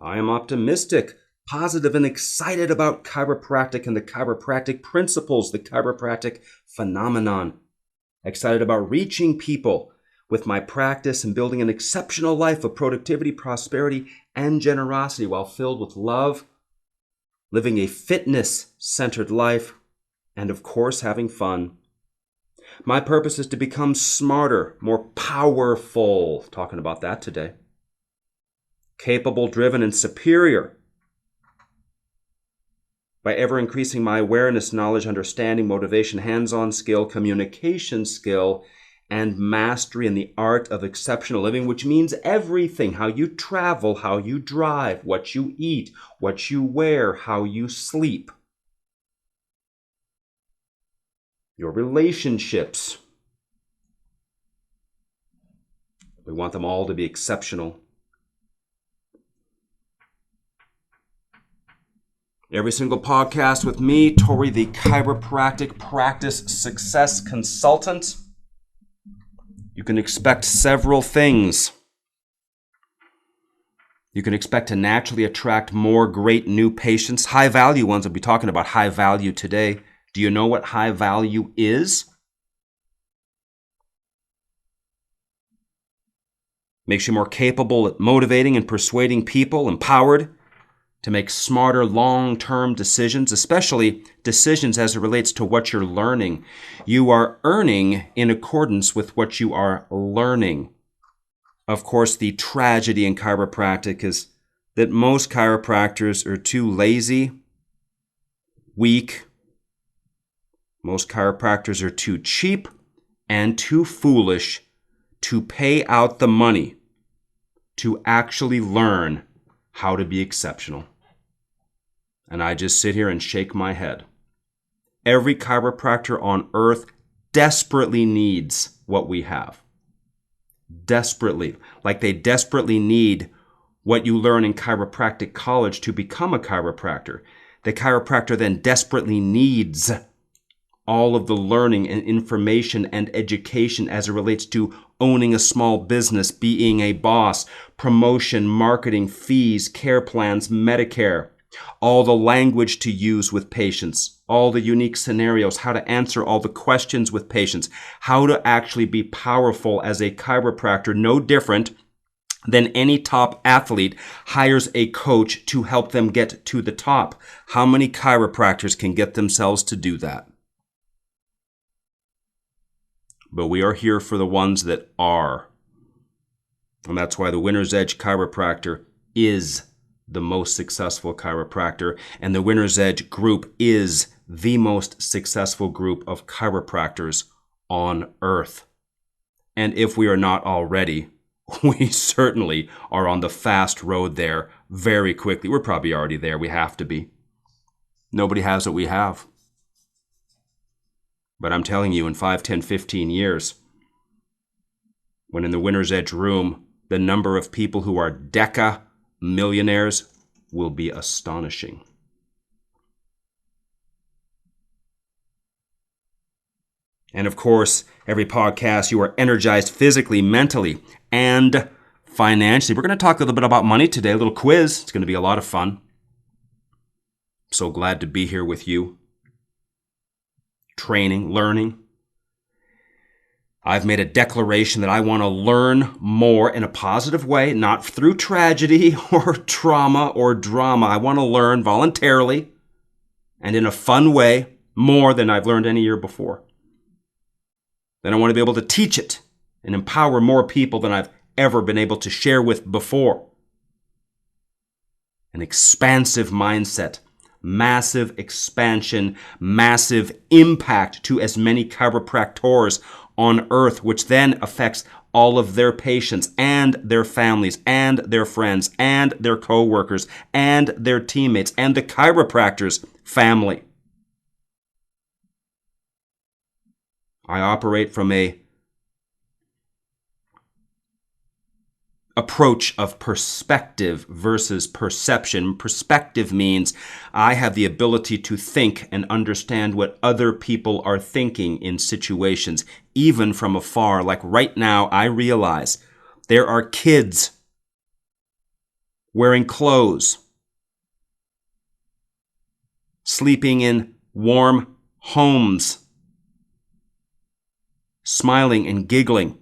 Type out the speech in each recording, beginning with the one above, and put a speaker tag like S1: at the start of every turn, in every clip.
S1: I am optimistic, positive, and excited about chiropractic and the chiropractic principles, the chiropractic phenomenon. Excited about reaching people with my practice and building an exceptional life of productivity, prosperity, and generosity while filled with love, living a fitness-centered life, and of course, having fun. My purpose is to become smarter, more powerful, talking about that today, capable, driven, and superior by ever increasing my awareness, knowledge, understanding, motivation, hands-on skill, communication skill, and mastery in the art of exceptional living, which means everything: how you travel, how you drive, what you eat, what you wear, how you sleep, your relationships. We want them all to be exceptional. Every single podcast with me, Tory, the Chiropractic Practice Success Consultant. You can expect several things. You can expect to naturally attract more great new patients, high-value ones. I'll be talking about high value today. Do you know what high value is? Makes you more capable at motivating and persuading people, empowered to make smarter long-term decisions, especially decisions as it relates to what you're learning. You are earning in accordance with what you are learning. Of course, the tragedy in chiropractic is that most chiropractors are too lazy, weak. Most chiropractors are too cheap and too foolish to pay out the money to actually learn how to be exceptional. And I just sit here and shake my head. Every chiropractor on earth desperately needs what we have. Desperately. Like they desperately need what you learn in chiropractic college to become a chiropractor. The chiropractor then desperately needs all of the learning and information and education as it relates to owning a small business, being a boss, promotion, marketing, fees, care plans, Medicare, all the language to use with patients, all the unique scenarios, how to answer all the questions with patients, how to actually be powerful as a chiropractor, no different than any top athlete hires a coach to help them get to the top. How many chiropractors can get themselves to do that? But we are here for the ones that are. And that's why the Winner's Edge chiropractor is the most successful chiropractor, and the Winner's Edge group is the most successful group of chiropractors on earth. And if we are not already, we certainly are on the fast road there very quickly. We're probably already there. We have to be. Nobody has what we have. But I'm telling you, in 5, 10, 15 years, when in the Winner's Edge room, the number of people who are DECA millionaires will be astonishing. And of course, every podcast, you are energized physically, mentally, and financially. We're going to talk a little bit about money today, a little quiz. It's going to be a lot of fun. So glad to be here with you. Training, learning. I've made a declaration that I want to learn more in a positive way, not through tragedy or trauma or drama. I want to learn voluntarily and in a fun way more than I've learned any year before. Then I want to be able to teach it and empower more people than I've ever been able to share with before. An expansive mindset, massive expansion, massive impact to as many chiropractors on earth, which then affects all of their patients and their families and their friends and their co-workers and their teammates and the chiropractor's family. I operate from a approach of perspective versus perception. Perspective means I have the ability to think and understand what other people are thinking in situations, even from afar. Like right now, I realize there are kids wearing clothes, sleeping in warm homes, smiling and giggling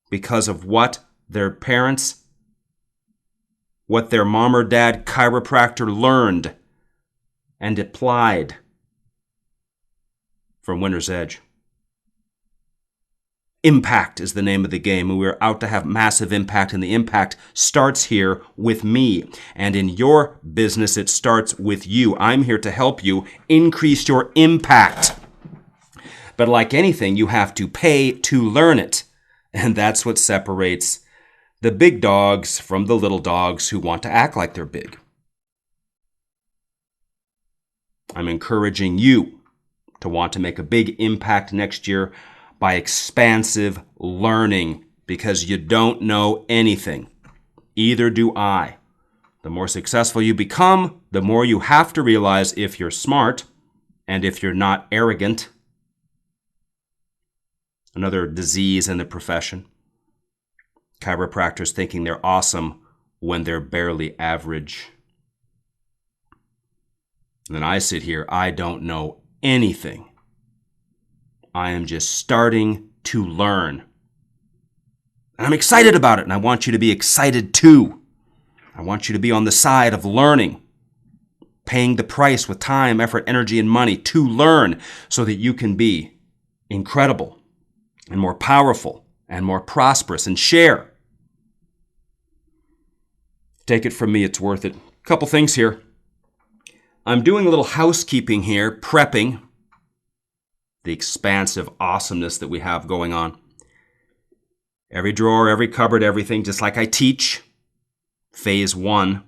S1: because of what their parents, what their mom or dad chiropractor learned and applied from Winner's Edge. Impact is the name of the game, and we're out to have massive impact, and the impact starts here with me. And in your business, it starts with you. I'm here to help you increase your impact. But like anything, you have to pay to learn it. And that's what separates the big dogs from the little dogs who want to act like they're big. I'm encouraging you to want to make a big impact next year by expansive learning, because you don't know anything. Either do I. The more successful you become, the more you have to realize if you're smart and if you're not arrogant. Another disease in the profession. Chiropractors thinking they're awesome when they're barely average. And then I sit here, I don't know anything. I am just starting to learn. And I'm excited about it, and I want you to be excited too. I want you to be on the side of learning, paying the price with time, effort, energy, and money to learn so that you can be incredible and more powerful and more prosperous and share. Take it from me, it's worth it. A couple things here. I'm doing a little housekeeping here, prepping the expansive awesomeness that we have going on. Every drawer, every cupboard, everything, just like I teach. Phase 1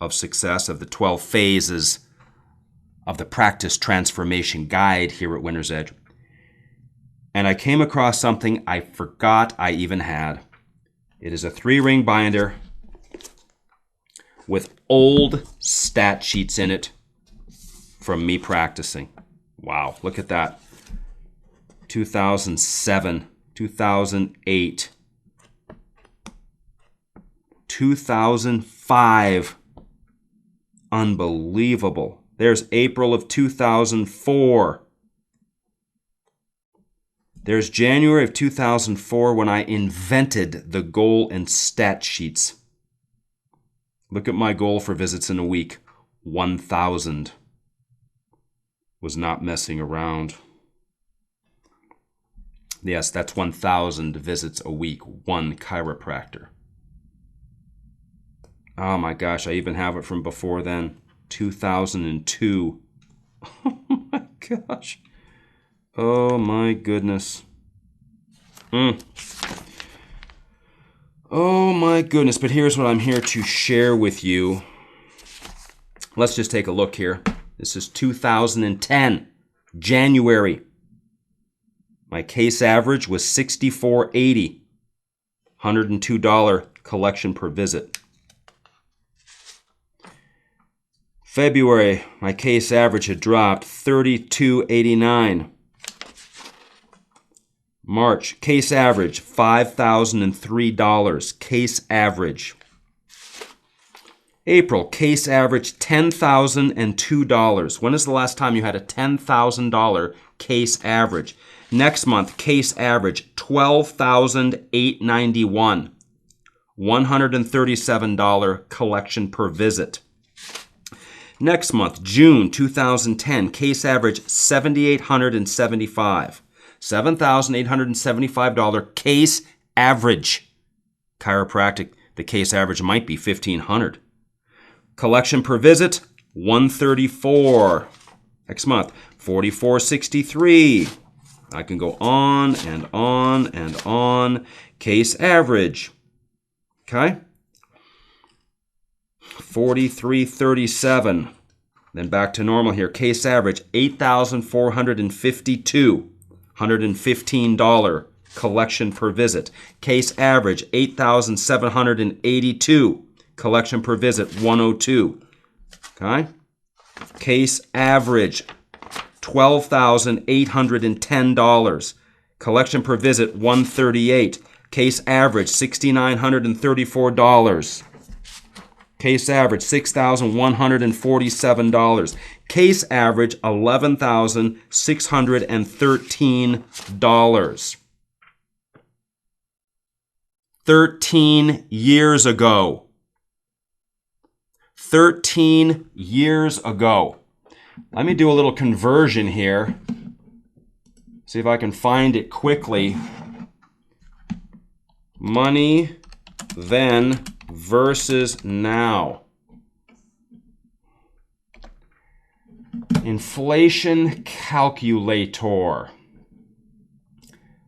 S1: of success of the 12 phases of the Practice Transformation Guide here at Winner's Edge. And I came across something I forgot I even had. It is a 3-ring binder with old stat sheets in it from me practicing. Wow, look at that. 2007, 2008, 2005. Unbelievable. There's April of 2004. There's January of 2004 when I invented the goal and stat sheets. Look at my goal for visits in a week. 1,000. Was not messing around. Yes, that's 1,000 visits a week. One chiropractor. Oh my gosh, I even have it from before then. 2002. Oh my gosh. Oh my goodness. Oh my goodness, but here's what I'm here to share with you. Let's just take a look here. This is 2010, January. My case average was $64.80, $102 collection per visit. February, my case average had dropped $32.89. March, case average $5,003, case average. April, case average $10,002. When is the last time you had a $10,000 case average? Next month, case average $12,891. $137 collection per visit. Next month, June 2010, case average $7,875. $7,875 case average. Chiropractic, the case average might be $1,500. Collection per visit, $134. Next month, $44.63. I can go on and on and on. Case average. Okay? $43.37. Then back to normal here. Case average, $8,452. $115 collection per visit. Case average, $8,782. Collection per visit, $102. Okay? Case average, $12,810. Collection per visit, $138. Case average, $6,934. Case average, $6,147. Case average, $11,613. 13 years ago. 13 years ago. Let me do a little conversion here. See if I can find it quickly. Money then versus now. Inflation calculator.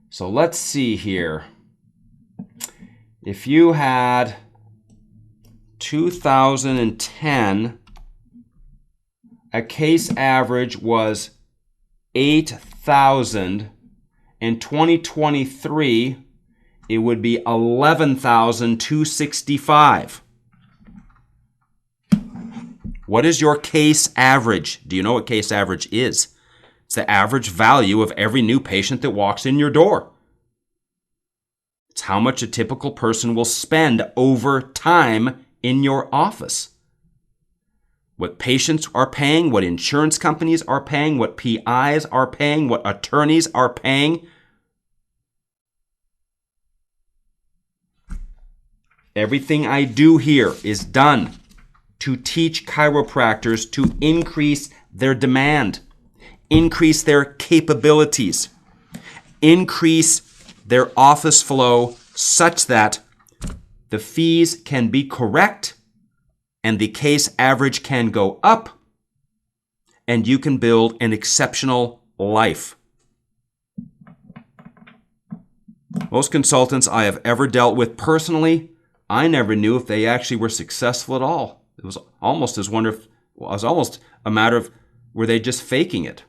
S1: So let's see here. If you had 2010, a case average was 8,000. In 2023, it would be 11,265. What is your case average? Do you know what case average is? It's the average value of every new patient that walks in your door. It's how much a typical person will spend over time in your office. What patients are paying, what insurance companies are paying, what PIs are paying, what attorneys are paying. Everything I do here is done to teach chiropractors to increase their demand, increase their capabilities, increase their office flow such that the fees can be correct and the case average can go up and you can build an exceptional life. Most consultants I have ever dealt with personally, I never knew if they actually were successful at all. It was almost a matter of were they just faking it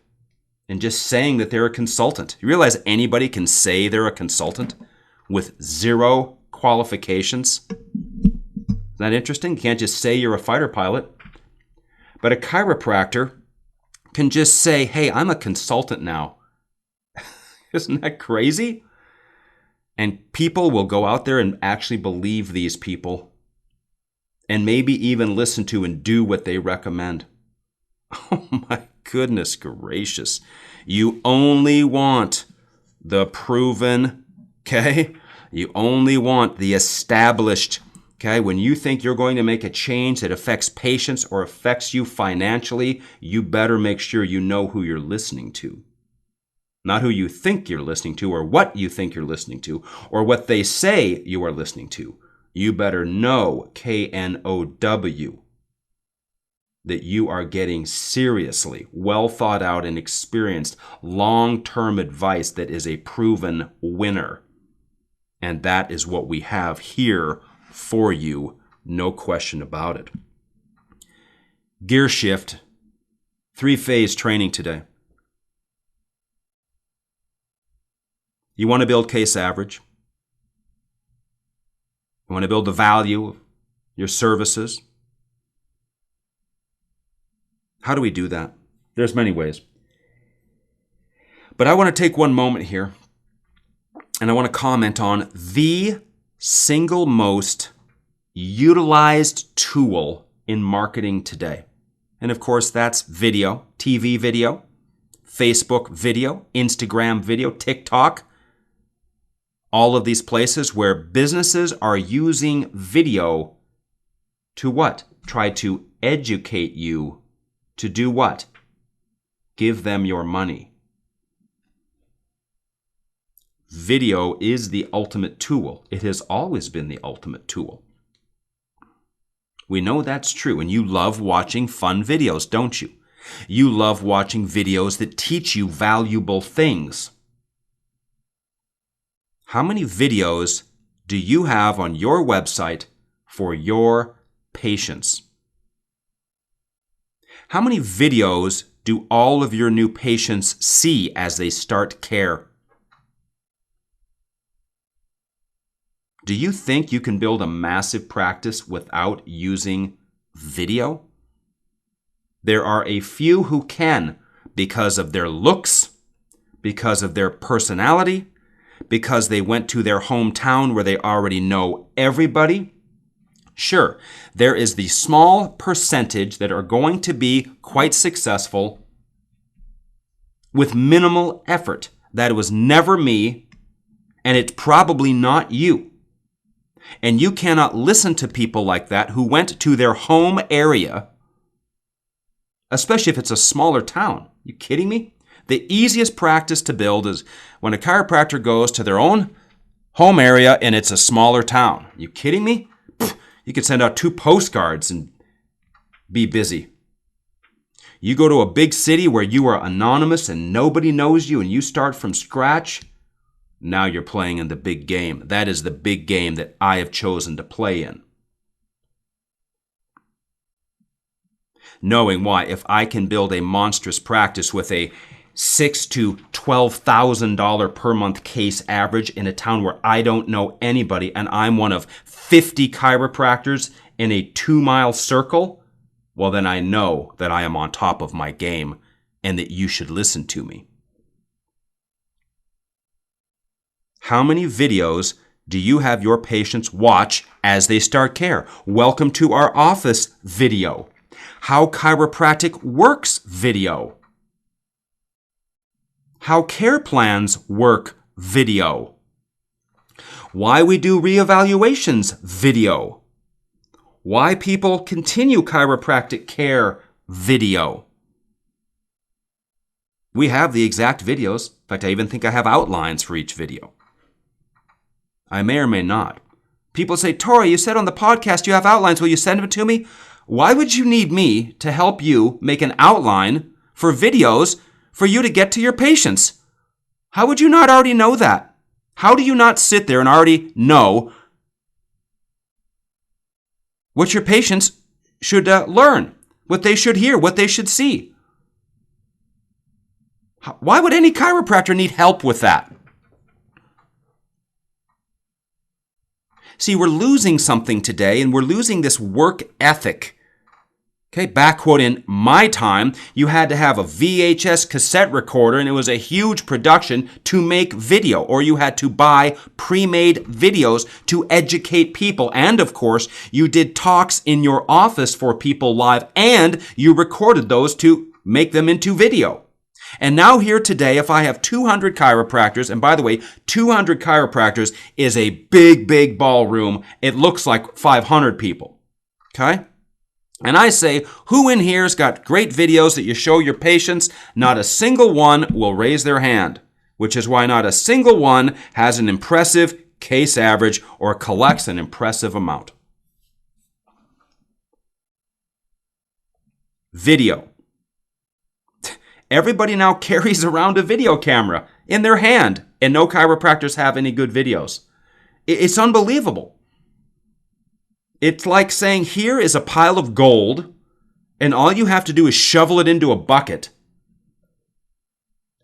S1: and just saying that they're a consultant. You realize anybody can say they're a consultant with zero qualifications? Isn't that interesting? You can't just say you're a fighter pilot. But a chiropractor can just say, hey, I'm a consultant now. Isn't that crazy? And people will go out there and actually believe these people and maybe even listen to and do what they recommend. Oh my goodness gracious. You only want the proven, okay? You only want the established, okay? When you think you're going to make a change that affects patients or affects you financially, you better make sure you know who you're listening to. Not who you think you're listening to or what you think you're listening to or what they say you are listening to. You better know, KNOW, that you are getting seriously well thought out and experienced long-term advice that is a proven winner. And that is what we have here for you, no question about it. Gear shift, 3-phase training today. You want to build case average. You want to build the value of your services. How do we do that? There's many ways. But I want to take one moment here and I want to comment on the single most utilized tool in marketing today. And of course, that's video, TV video, Facebook video, Instagram video, TikTok. All of these places where businesses are using video to what? Try to educate you to do what? Give them your money. Video is the ultimate tool. It has always been the ultimate tool. We know that's true, and you love watching fun videos, don't you? You love watching videos that teach you valuable things. How many videos do you have on your website for your patients? How many videos do all of your new patients see as they start care? Do you think you can build a massive practice without using video? There are a few who can because of their looks, because of their personality, because they went to their hometown where they already know everybody. Sure, there is the small percentage that are going to be quite successful with minimal effort. That was never me, and it's probably not you. And you cannot listen to people like that who went to their home area, especially if it's a smaller town. You kidding me? The easiest practice to build is when a chiropractor goes to their own home area and it's a smaller town. You kidding me? You could send out 2 postcards and be busy. You go to a big city where you are anonymous and nobody knows you and you start from scratch, now you're playing in the big game. That is the big game that I have chosen to play in. Knowing why, if I can build a monstrous practice with a $6,000 to $12,000 per month case average in a town where I don't know anybody and I'm one of 50 chiropractors in a 2-mile circle, well, then I know that I am on top of my game and that you should listen to me. How many videos do you have your patients watch as they start care? Welcome to our office video. How chiropractic works video. How care plans work video. Why we do reevaluations video. Why people continue chiropractic care video. We have the exact videos. In fact, I even think I have outlines for each video. I may or may not. People say, Tory, you said on the podcast you have outlines. Will you send them to me? Why would you need me to help you make an outline for videos for you to get to your patients? How would you not already know that? How do you not sit there and already know what your patients should learn, what they should hear, what they should see? Why would any chiropractor need help with that? See, we're losing something today, and we're losing this work ethic. Okay, back quote, in my time, you had to have a VHS cassette recorder, and it was a huge production to make video, or you had to buy pre-made videos to educate people. And of course, you did talks in your office for people live, and you recorded those to make them into video. And now here today, if I have 200 chiropractors, and by the way, 200 chiropractors is a big, big ballroom. It looks like 500 people. Okay? And I say, who in here's got great videos that you show your patients? Not a single one will raise their hand, which is why not a single one has an impressive case average or collects an impressive amount. Video. Everybody now carries around a video camera in their hand, and no chiropractors have any good videos. It's unbelievable. It's like saying, here is a pile of gold, and all you have to do is shovel it into a bucket.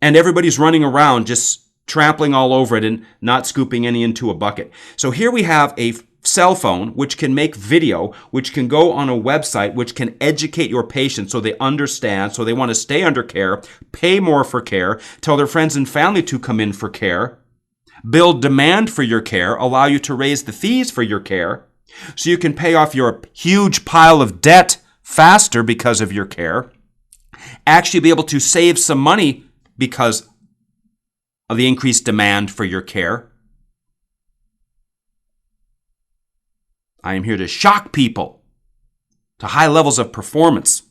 S1: And everybody's running around just trampling all over it and not scooping any into a bucket. So here we have a cell phone, which can make video, which can go on a website, which can educate your patients so they understand, so they want to stay under care, pay more for care, tell their friends and family to come in for care, build demand for your care, allow you to raise the fees for your care, so you can pay off your huge pile of debt faster because of your care, actually be able to save some money because of the increased demand for your care. I am here to shock people to high levels of performance.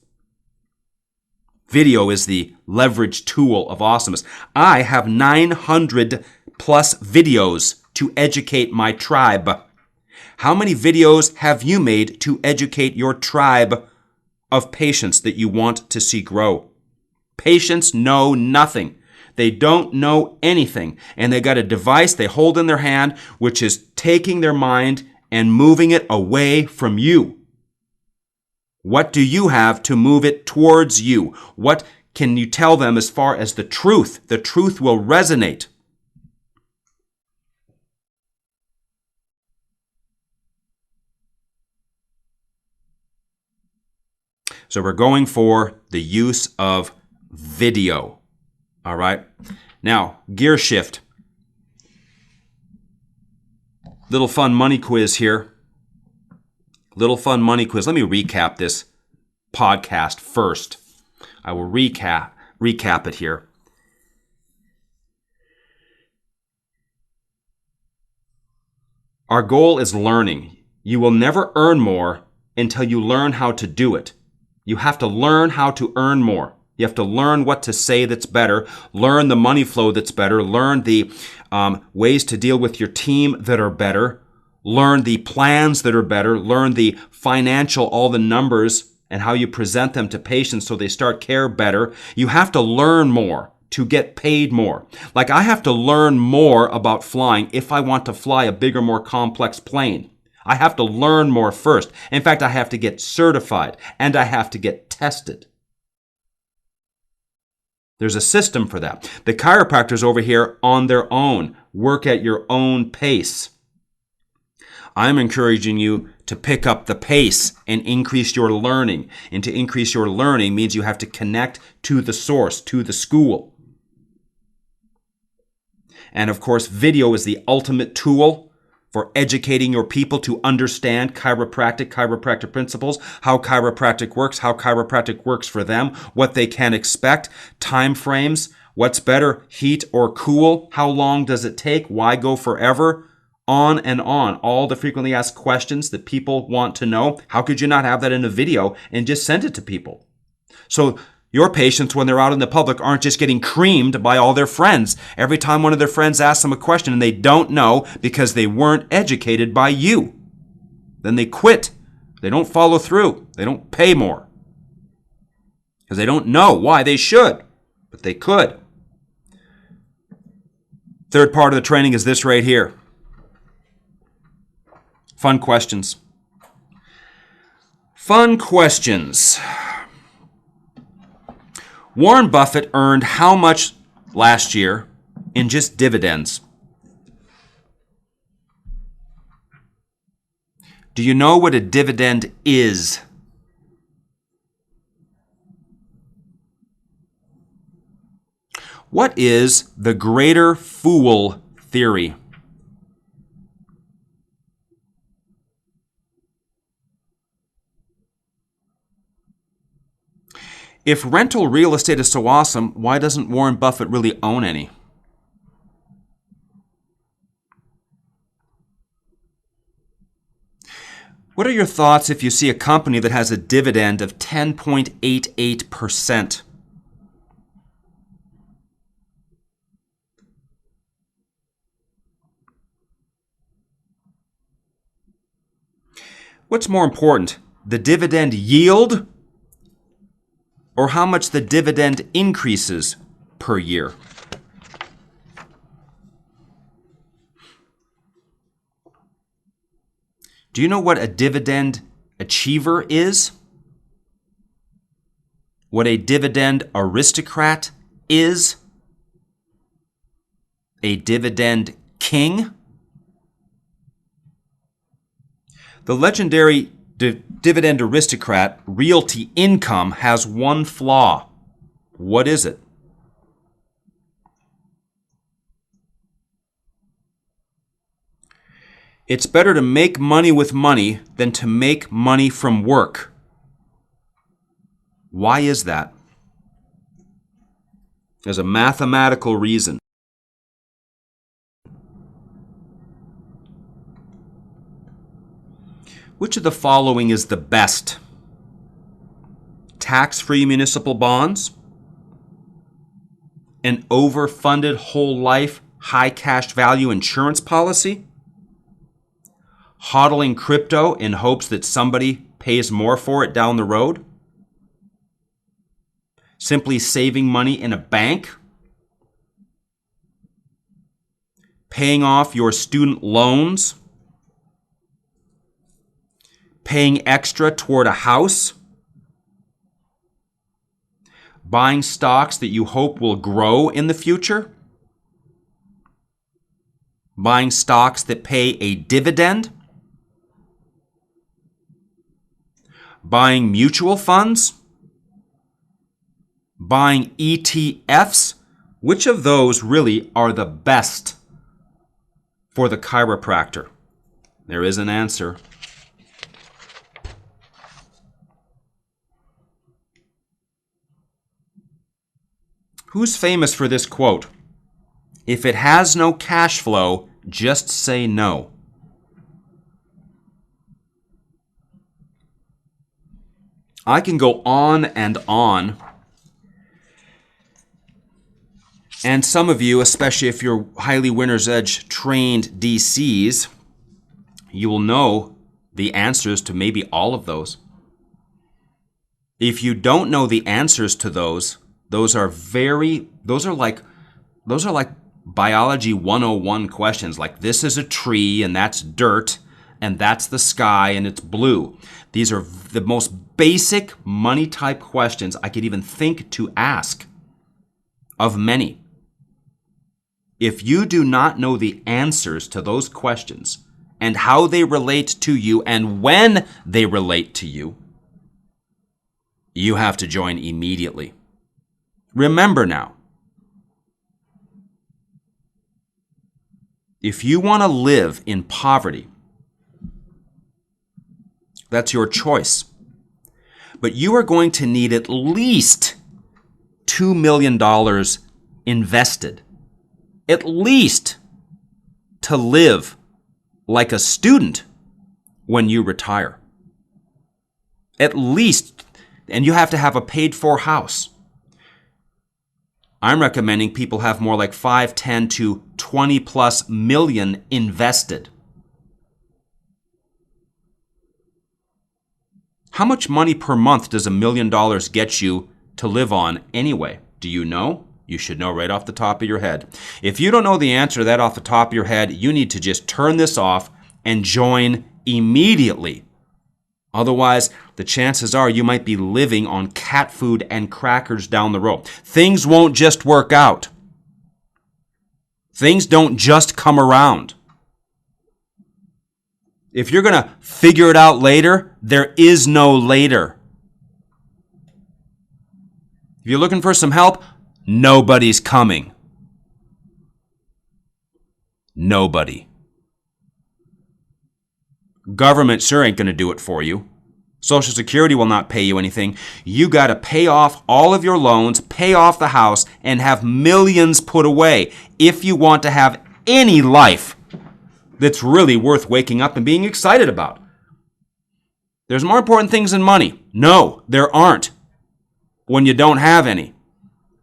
S1: Video is the leverage tool of awesomeness. I have 900 plus videos to educate my tribe. How many videos have you made to educate your tribe of patients that you want to see grow? Patients know nothing. They don't know anything. And they got a device they hold in their hand, which is taking their mind and moving it away from you. What do you have to move it towards you? What can you tell them as far as the truth? The truth will resonate. So we're going for the use of video. All right. Now, gear shift. Little fun money quiz here. Little fun money quiz. Let me recap this podcast first. I will recap it here. Our goal is learning. You will never earn more until you learn how to do it. You have to learn how to earn more. You have to learn what to say that's better, learn the money flow that's better, learn the ways to deal with your team that are better, learn the plans that are better, learn the financial, all the numbers and how you present them to patients so they start care better. You have to learn more to get paid more. Like I have to learn more about flying if I want to fly a bigger, more complex plane. I have to learn more first. In fact, I have to get certified and I have to get tested. There's a system for that. The chiropractors over here on their own work at your own pace. I'm encouraging you to pick up the pace and increase your learning. And to increase your learning means you have to connect to the source, to the school. And of course, video is the ultimate tool for educating your people to understand chiropractic principles, how chiropractic works for them, what they can expect, time frames, what's better, heat or cool, how long does it take, why go forever, on and on. All the frequently asked questions that people want to know. How could you not have that in a video and just send it to people? So your patients, when they're out in the public, aren't just getting creamed by all their friends. Every time one of their friends asks them a question and they don't know because they weren't educated by you, then they quit. They don't follow through. They don't pay more because they don't know why they should, but they could. Third part of the training is this right here. Fun questions. Fun questions. Warren Buffett earned how much last year in just dividends? Do you know what a dividend is? What is the greater fool theory? If rental real estate is so awesome, why doesn't Warren Buffett really own any? What are your thoughts if you see a company that has a dividend of 10.88%? What's more important, the dividend yield or how much the dividend increases per year? Do you know what a dividend achiever is? What a dividend aristocrat is? A dividend king? The legendary dividend aristocrat Realty Income has one flaw. What is it? It's better to make money with money than to make money from work. Why is that? There's a mathematical reason. Which of the following is the best? Tax-free municipal bonds, an overfunded whole life high cash value insurance policy, hodling crypto in hopes that somebody pays more for it down the road, simply saving money in a bank, paying off your student loans, paying extra toward a house, buying stocks that you hope will grow in the future, buying stocks that pay a dividend, buying mutual funds, buying ETFs. Which of those really are the best for the chiropractor? There is an answer. Who's famous for this quote? If it has no cash flow, just say no. I can go on and on. And some of you, especially if you're highly Winner's Edge trained DCs, you will know the answers to maybe all of those. If you don't know the answers to those are like biology 101 questions. Like, this is a tree and that's dirt and that's the sky and it's blue. These are the most basic money type questions I could even think to ask of many. If you do not know the answers to those questions and how they relate to you and when they relate to you, you have to join immediately. Remember now, if you want to live in poverty, that's your choice. But you are going to need at least $2 million invested, at least, to live like a student when you retire. At least, and you have to have a paid-for house. I'm recommending people have more like 5, 10 to 20 plus million invested. How much money per month does $1 million get you to live on anyway? Do you know? You should know right off the top of your head. If you don't know the answer to that off the top of your head, you need to just turn this off and join immediately. Otherwise, the chances are you might be living on cat food and crackers down the road. Things won't just work out. Things don't just come around. If you're going to figure it out later, there is no later. If you're looking for some help, nobody's coming. Nobody. Government sure ain't going to do it for you. Social Security will not pay you anything. You got to pay off all of your loans, pay off the house, and have millions put away if you want to have any life that's really worth waking up and being excited about. There's more important things than money. No, there aren't. When you don't have any,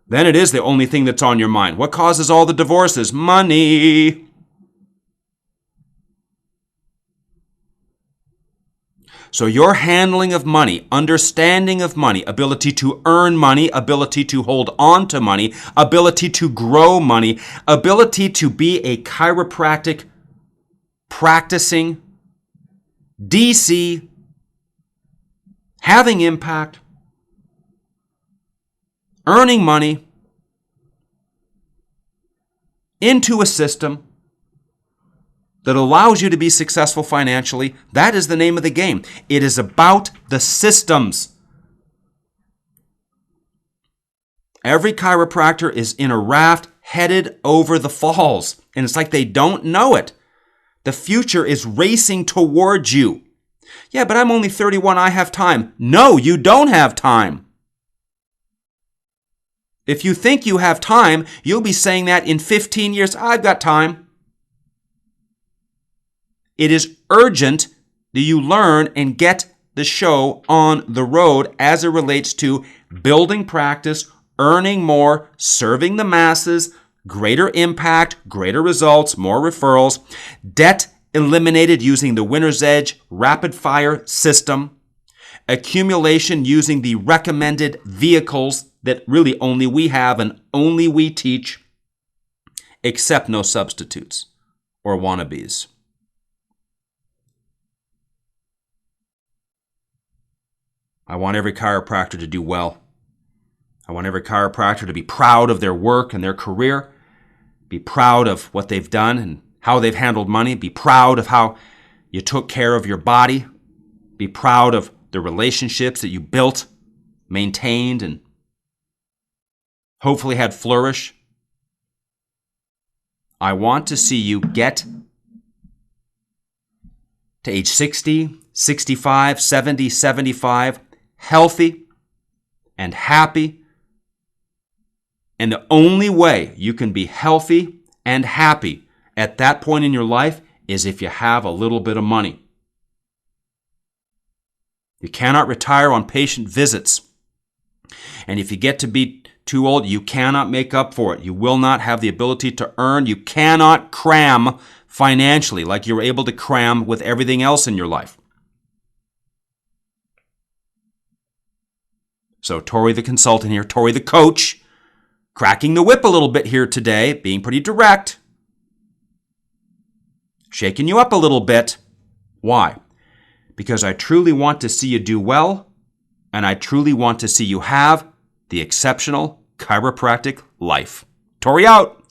S1: then it is the only thing that's on your mind. What causes all the divorces? Money. So your handling of money, understanding of money, ability to earn money, ability to hold on to money, ability to grow money, ability to be a chiropractic practicing DC, having impact, earning money into a system that allows you to be successful financially. That is the name of the game. It is about the systems. Every chiropractor is in a raft headed over the falls, and it's like they don't know it. The future is racing towards you. Yeah, but I'm only 31, I have time. No, you don't have time. If you think you have time, you'll be saying that in 15 years, I've got time. It is urgent that you learn and get the show on the road as it relates to building practice, earning more, serving the masses, greater impact, greater results, more referrals, debt eliminated using the Winner's Edge rapid fire system, accumulation using the recommended vehicles that really only we have and only we teach, except no substitutes or wannabes. I want every chiropractor to do well. I want every chiropractor to be proud of their work and their career, be proud of what they've done and how they've handled money, be proud of how you took care of your body, be proud of the relationships that you built, maintained, and hopefully had flourish. I want to see you get to age 60, 65, 70, 75, healthy and happy And the only way you can be healthy and happy at that point in your life is if you have a little bit of money. You cannot retire on patient visits. And if you get to be too old, you cannot make up for it. You will not have the ability to earn. You cannot cram financially like you're able to cram with everything else in your life. So Tory the consultant here, Tory the coach, cracking the whip a little bit here today, being pretty direct, shaking you up a little bit. Why? Because I truly want to see you do well, and I truly want to see you have the exceptional chiropractic life. Tory out.